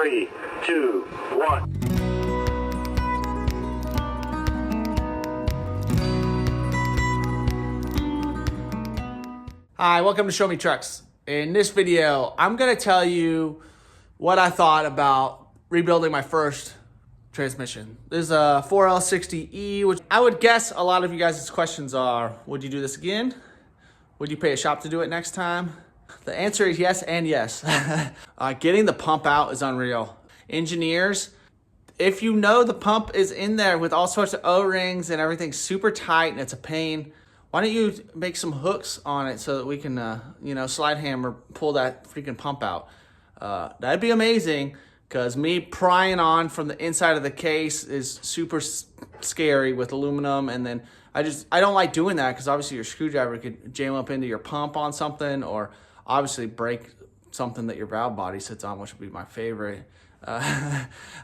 3, 2, 1. Hi, welcome to Show Me Trucks. In this video, I'm gonna tell you what I thought about rebuilding my first transmission. This is a 4L60E, which I would guess a lot of you guys' questions are, would you do this again? Would you pay a shop to do it next time? The answer is yes and yes. Getting the pump out is unreal. Engineers, if you know the pump is in there with all sorts of O-rings and everything's super tight and it's a pain, why don't you make some hooks on it so that we can, slide hammer, pull that freaking pump out. That'd be amazing, because me prying on from the inside of the case is super scary with aluminum. And then I don't like doing that, because obviously your screwdriver could jam up into your pump on something, or obviously break something that your valve body sits on, which would be my favorite.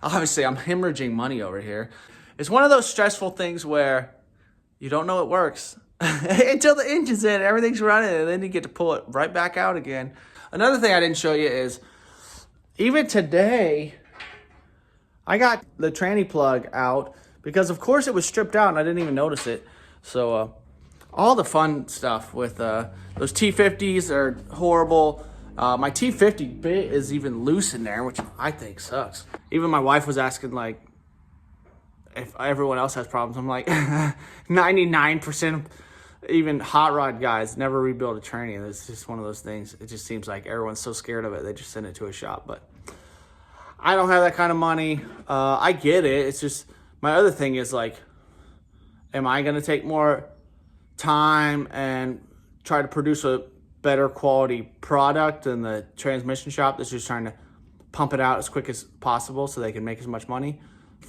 Obviously, I'm hemorrhaging money over here. It's one of those stressful things where you don't know it works until the engine's in, everything's running, and then you get to pull it right back out again. Another thing I didn't show you is, even today, I got the tranny plug out because, of course, it was stripped out and I didn't even notice it. So all the fun stuff with those T50s are horrible. My T50 bit is even loose in there, which I think sucks. Even my wife was asking, like, if everyone else has problems. I'm like, 99% of even hot rod guys never rebuild a tranny. It's just one of those things. It just seems like everyone's so scared of it, they just send it to a shop. But I don't have that kind of money. I get it. It's just, my other thing is, like, am I going to take more time and try to produce a better quality product than the transmission shop that's just trying to pump it out as quick as possible so they can make as much money?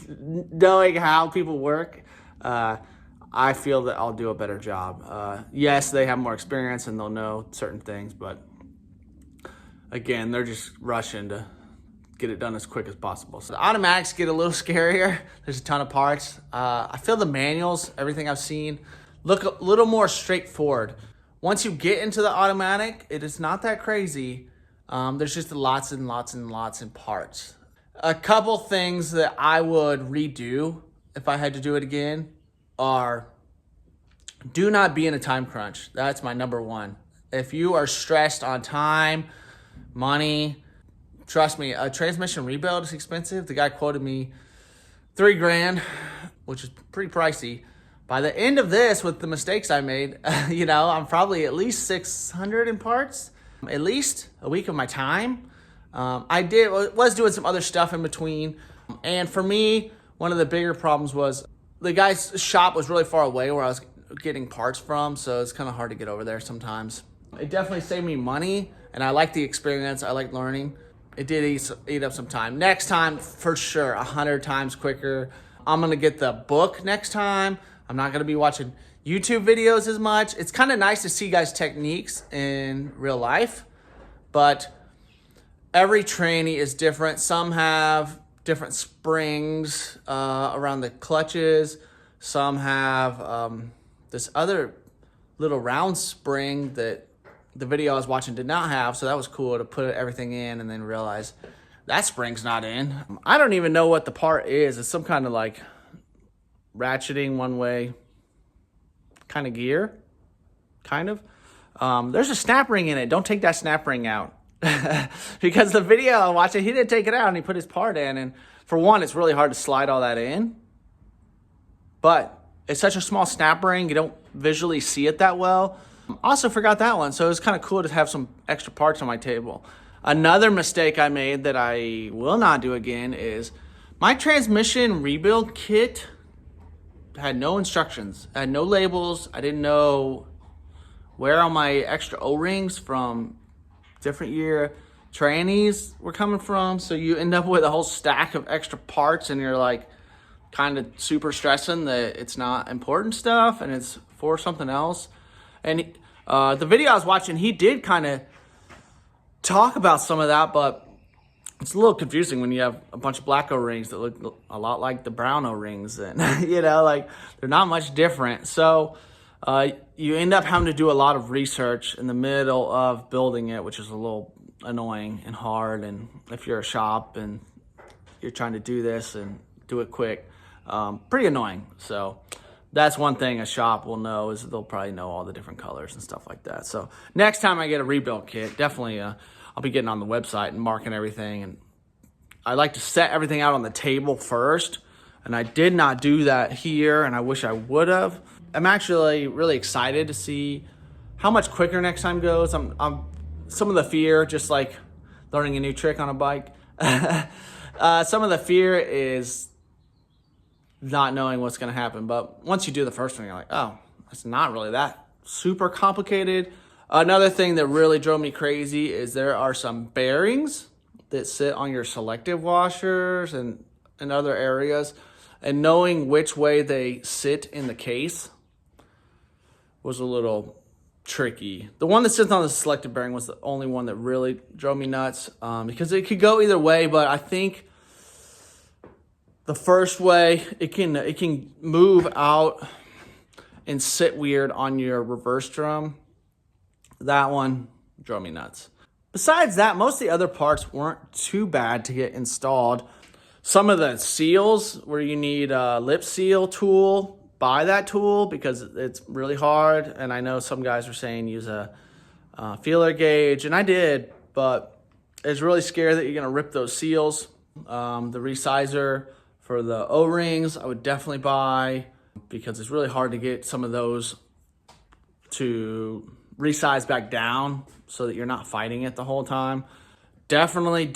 Knowing how people work, I feel that I'll do a better job. Yes, they have more experience and they'll know certain things, but again, they're just rushing to get it done as quick as possible. So the automatics get a little scarier. There's a ton of parts. I feel the manuals, everything I've seen, look a little more straightforward. Once you get into the automatic, it is not that crazy. There's just lots and lots and lots of parts. A couple things that I would redo if I had to do it again are, do not be in a time crunch. That's my number one. If you are stressed on time, money, trust me, a transmission rebuild is expensive. The guy quoted me $3,000, which is pretty pricey. By the end of this, with the mistakes I made, I'm probably at least 600 in parts, at least a week of my time. I was doing some other stuff in between. And for me, one of the bigger problems was the guy's shop was really far away where I was getting parts from, so it's kind of hard to get over there sometimes. It definitely saved me money, and I like the experience. I like learning. It did eat up some time. Next time, for sure, 100 times quicker. I'm going to get the book next time. I'm not going to be watching YouTube videos as much. It's kind of nice to see guys' techniques in real life, but every tranny is different. Some have different springs around the clutches. Some have this other little round spring that the video I was watching did not have. So that was cool to put everything in and then realize that spring's not in. I don't even know what the part is. It's some kind of like ratcheting one way kind of gear, kind of. There's a snap ring in it. Don't take that snap ring out. Because the video I watched, he didn't take it out and he put his part in, and for one, it's really hard to slide all that in, but it's such a small snap ring, you don't visually see it that well. Also forgot that one, so it was kind of cool to have some extra parts on my table. Another mistake I made that I will not do again is my transmission rebuild kit had no instructions, had no labels. I didn't know where all my extra O-rings from different year trannies were coming from, so you end up with a whole stack of extra parts and you're like kind of super stressing that it's not important stuff and it's for something else. And the video I was watching, he did kind of talk about some of that, but it's a little confusing when you have a bunch of black O-rings that look a lot like the brown O-rings, and like they're not much different. So you end up having to do a lot of research in the middle of building it, which is a little annoying and hard. And if you're a shop and you're trying to do this and do it quick. Pretty annoying. So that's one thing a shop will know, is they'll probably know all the different colors and stuff like that. So next time I get a rebuild kit, definitely I'll be getting on the website and marking everything. And I like to set everything out on the table first. And I did not do that here, and I wish I would have. I'm actually really excited to see how much quicker next time goes. I'm some of the fear, just like learning a new trick on a bike. Some of the fear is not knowing what's going to happen. But once you do the first one, you're like, oh, it's not really that super complicated. Another thing that really drove me crazy is there are some bearings that sit on your selective washers and other areas. And knowing which way they sit in the case was a little tricky. The one that sits on the selective bearing was the only one that really drove me nuts, because it could go either way. But I think the first way, it can move out and sit weird on your reverse drum. That one drove me nuts. Besides that, most of the other parts weren't too bad to get installed. Some of the seals where you need a lip seal tool, buy that tool because it's really hard. And I know some guys were saying use a feeler gauge, and I did, but it's really scary that you're going to rip those seals. The resizer for the O-rings, I would definitely buy, because it's really hard to get some of those to resize back down so that you're not fighting it the whole time. Definitely,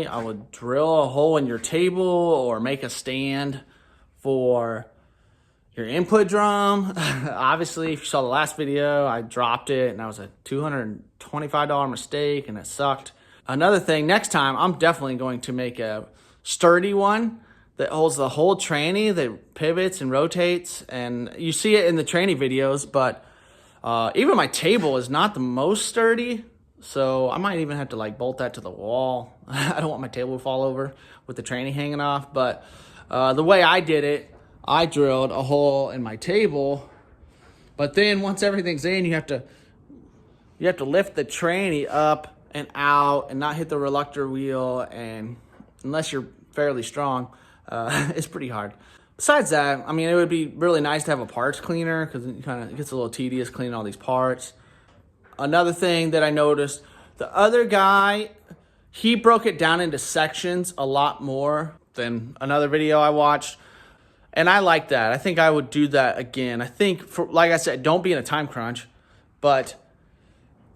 I would drill a hole in your table or make a stand for your input drum. Obviously, if you saw the last video, I dropped it and that was a $225 mistake and it sucked. Another thing, next time, I'm definitely going to make a sturdy one that holds the whole tranny, that pivots and rotates. And you see it in the tranny videos, but even my table is not the most sturdy. So I might even have to like bolt that to the wall. I don't want my table to fall over with the tranny hanging off. But the way I did it, I drilled a hole in my table. But then once everything's in, you have to lift the tranny up and out and not hit the reluctor wheel. And unless you're fairly strong, it's pretty hard. Besides that, I mean, it would be really nice to have a parts cleaner, because it gets a little tedious cleaning all these parts. Another thing that I noticed, the other guy, he broke it down into sections a lot more than another video I watched. And I like that. I think I would do that again. I think, like I said, don't be in a time crunch. But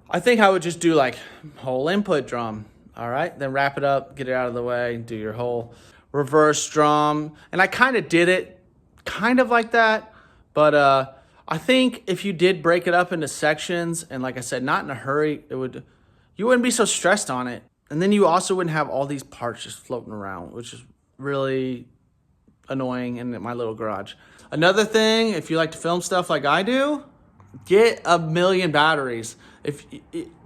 I think I would just do like whole input drum. All right, then wrap it up, get it out of the way, do your whole reverse drum. And I kind of did it kind of like that. But I think if you did break it up into sections, and like I said, not in a hurry, you wouldn't be so stressed on it. And then you also wouldn't have all these parts just floating around, which is really annoying in my little garage. Another thing, if you like to film stuff like I do, get a million batteries. If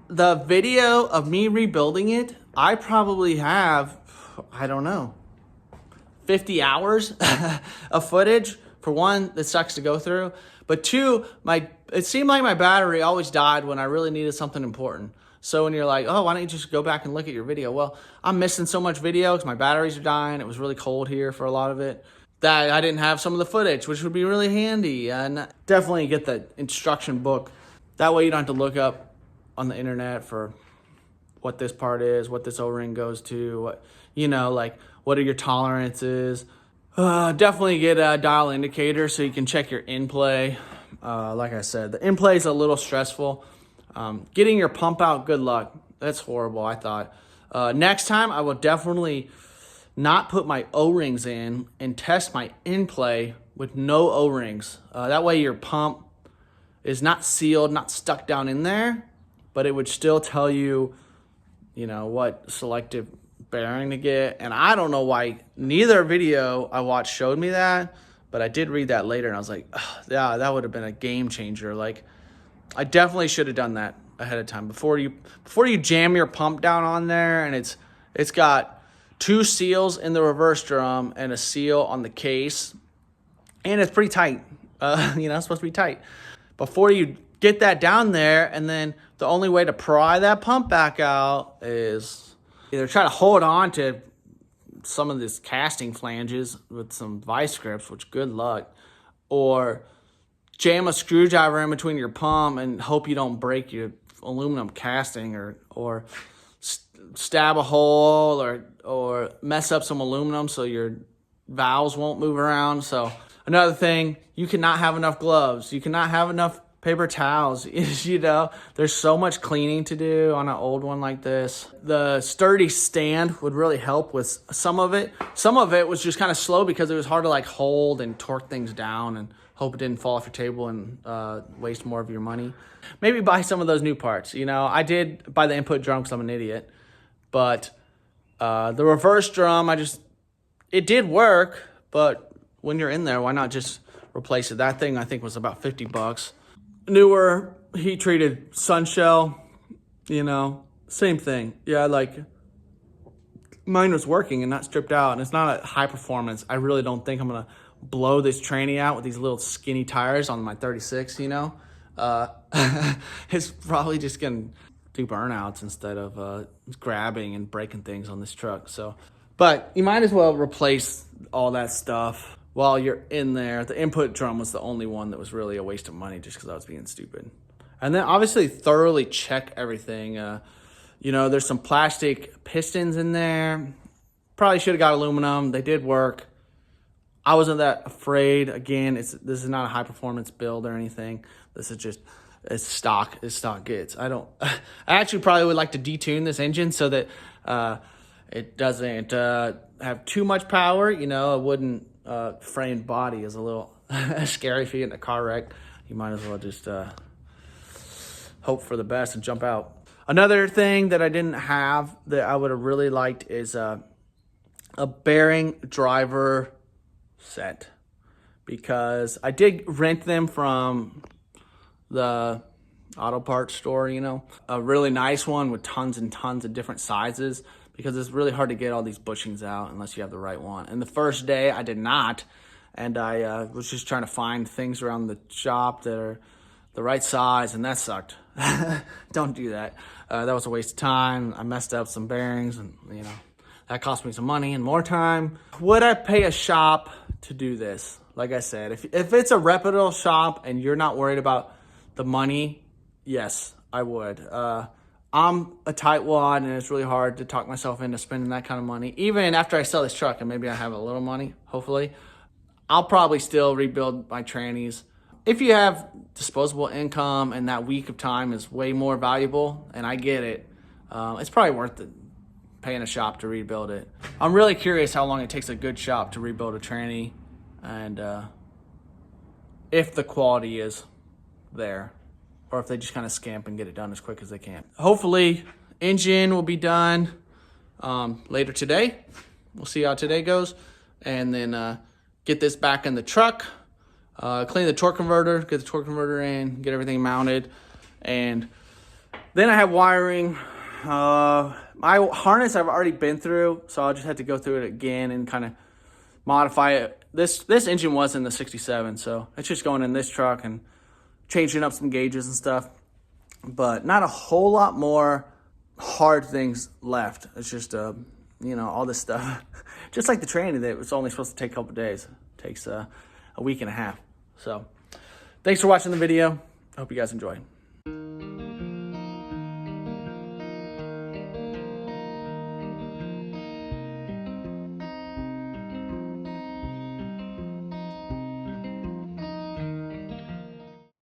the video of me rebuilding it, I probably have, I don't know, 50 hours of footage. For one, that sucks to go through. But two, it seemed like my battery always died when I really needed something important. So when you're like, oh, why don't you just go back and look at your video? Well, I'm missing so much video because my batteries are dying. It was really cold here for a lot of it, that I didn't have some of the footage, which would be really handy. And definitely get the instruction book. That way you don't have to look up on the internet for what this part is, what this O-ring goes to, what are your tolerances. Definitely get a dial indicator so you can check your in-play. Like I said, the in-play is a little stressful. Getting your pump out, good luck. That's horrible, I thought. Next time, I will definitely not put my O-rings in and test my in-play with no O-rings. That way your pump is not sealed, not stuck down in there, but it would still tell you, what selective bearing to get. And I don't know why neither video I watched showed me that, but I did read that later and I was like, oh, yeah, that would have been a game changer. Like, I definitely should have done that ahead of time before you jam your pump down on there. And it's got 2 seals in the reverse drum and a seal on the case, and it's pretty tight. It's supposed to be tight. Before you get that down there, and then the only way to pry that pump back out is either try to hold on to some of these casting flanges with some vice grips, which good luck, or jam a screwdriver in between your pump and hope you don't break your aluminum casting, or stab a hole or mess up some aluminum so your valves won't move around. So another thing, you cannot have enough gloves. You cannot have enough paper towels. You know, there's so much cleaning to do on an old one like this. The sturdy stand would really help with some of it. Some of it was just kind of slow because it was hard to like hold and torque things down and hope it didn't fall off your table and waste more of your money. Maybe buy some of those new parts. You know, I did buy the input drum because I'm an idiot, but the reverse drum, it did work, but when you're in there, why not just replace it? That thing I think was about 50 bucks. Newer heat treated sun shell, you know, same thing. Yeah, like mine was working and not stripped out, and it's not a high performance. I really don't think I'm gonna blow this tranny out with these little skinny tires on my 36, you know. It's probably just gonna do burnouts instead of grabbing and breaking things on this truck. So, but you might as well replace all that stuff while you're in there. The input drum was the only one that was really a waste of money just because I was being stupid. And then obviously thoroughly check everything. You know, there's some plastic pistons in there. Probably should have got aluminum. They did work. I wasn't that afraid. Again, this is not a high performance build or anything. This is just as stock as stock gets. I actually probably would like to detune this engine so that it doesn't have too much power. You know, a wooden framed body is a little scary if you get in a car wreck. You might as well just hope for the best and jump out. Another thing that I didn't have that I would have really liked is a bearing driver set, because I did rent them from the auto parts store, you know, a really nice one with tons and tons of different sizes, because it's really hard to get all these bushings out unless you have the right one. And the first day I did not, and I was just trying to find things around the shop that are the right size, and that sucked. Don't do that. That was a waste of time. I messed up some bearings, and you know, that cost me some money and more time. Would I pay a shop to do this? Like I said, if it's a reputable shop and you're not worried about the money, yes, I would. I'm a tightwad, and it's really hard to talk myself into spending that kind of money. Even after I sell this truck and maybe I have a little money, hopefully, I'll probably still rebuild my trannies. If you have disposable income and that week of time is way more valuable, and I get it, it's probably worth it paying a shop to rebuild it. I'm really curious how long it takes a good shop to rebuild a tranny, and if the quality is there, or if they just kind of scamp and get it done as quick as they can. Hopefully, engine will be done later today. We'll see how today goes, and then get this back in the truck, clean the torque converter, get the torque converter in, get everything mounted, and then I have wiring. My harness I've already been through, so I'll just have to go through it again and kind of modify it. This engine was in the 67, so it's just going in this truck and changing up some gauges and stuff, but not a whole lot more hard things left. It's just, you know, all this stuff. Just like the tranny that was only supposed to take a couple days. It takes a week and a half. So thanks for watching the video. I hope you guys enjoy.